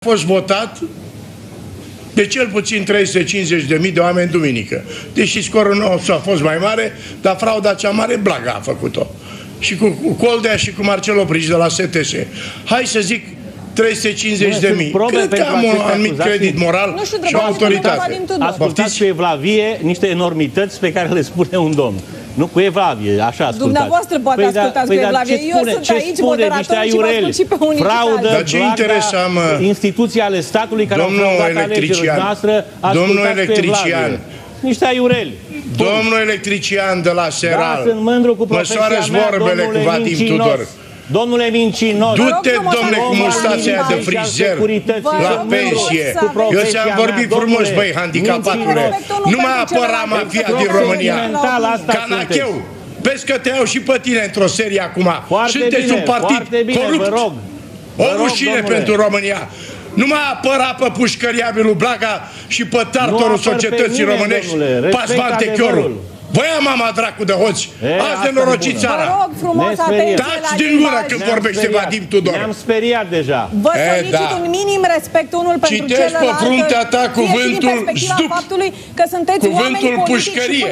A fost votat de cel puțin 350.000 de oameni duminică. Deși scorul nostru a fost mai mare, dar frauda cea mare Blaga a făcut-o. Și cu Coldea și cu Marcel Oprici de la STS. Hai să zic 350.000. Cred că am un anumit credit moral și o autoritate. Ascultați cu evlavie niște enormități pe care le spune un domn. Nu cu evlavie, așa ascultați. Dumneavoastră poate ascultați cu evlavie. Eu sunt aici moderator și vă ascult și pe unii. Fraudă, Blaga, instituții ale statului care au fraudat alegerile noastre, ascultați cu evlavie. Niște aiureli. Domnul electrician de la Seral, sunt mândru cu profesia mea, vorbele cu Vadim Tudor. Domnule mincinos, du-te, domnule, cu mustația de frizer la pensie. Eu ți-am vorbit frumos, băi, handicapatule. Nu mai apăra mafia din România. Canacheu, vezi că te iau și pe tine într-o serie acum. Sunteți un partid corupt. O rușine pentru România. Nu mai apăra pe pușcăriabilul Blaga și pe tartorul societății românești, Pasban Techiorul. Voia mama dracu de hoți, azi de norocit țara. Vă rog frumos, taci din gură când vorbește Vadim Tudor. Ne-am speriat deja. Vă solicit un minim respect unul pentru celălalt. Citești pe fruntea ta cuvântul zduc, cuvântul pușcărie.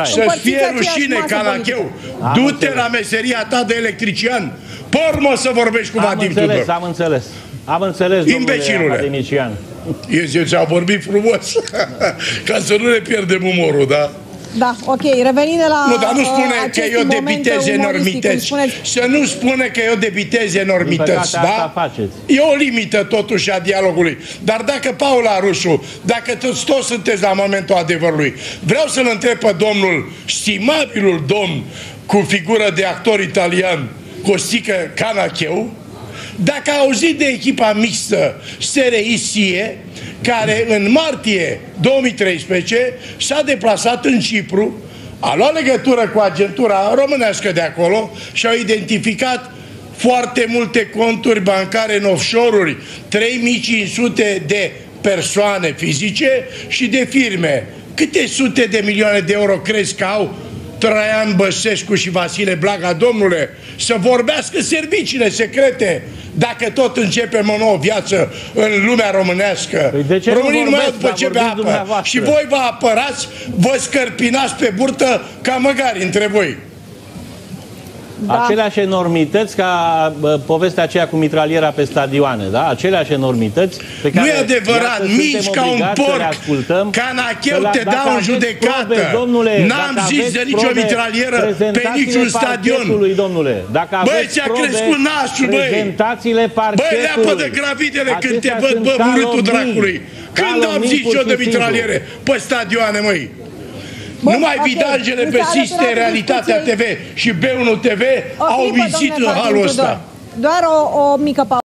Să-ți fie rușine, Canacheu. Du-te la meseria ta de electrician. Pe urmă să vorbești cu Vadim Tudor. Am înțeles. Am înțeles, domnule academician. Eu ți-am vorbit frumos, ca să nu ne pierdem umorul, da? Da, ok, revenind la nu, dar nu spune că eu debitez enormități. Să nu spune că eu debitez enormități, da? E o limită totuși a dialogului. Dar dacă Paul Arușu, dacă toți sunteți la momentul adevărului, vreau să-l întreb pe domnul, stimabilul domn cu figură de actor italian, Costică Canacheu, dacă a auzit de echipa mixtă SRI-SIE, care în martie 2013 s-a deplasat în Cipru, a luat legătură cu agentura românească de acolo și au identificat foarte multe conturi bancare în offshore-uri, 3500 de persoane fizice și de firme. Câte sute de milioane de euro crezi că au Traian Băsescu și Vasile Blaga, domnule, să vorbească serviciile secrete dacă tot începem o nouă viață în lumea românească. Românii nu mai au după ce bea apă. Și voi vă apărați, vă scărpinați pe burtă ca măgari între voi. Da. Aceleași enormități ca povestea aceea cu mitraliera pe stadioane, da? Aceleași enormități pe care... Nu e adevărat, mici ca un porc, Canacheu te dau în judecată. N-am zis de nicio mitralieră pe niciun stadion. Băi, ți-a crescut nașul, băi! Băi, leapă de gravidele când te văd, bă, urâtul dracului! Când am zis eu de mitraliere pe stadioane, măi? Numai vidajele pe Siste, Realitatea TV și B1 TV au vizit în halul ăsta. Doar o mică pauză.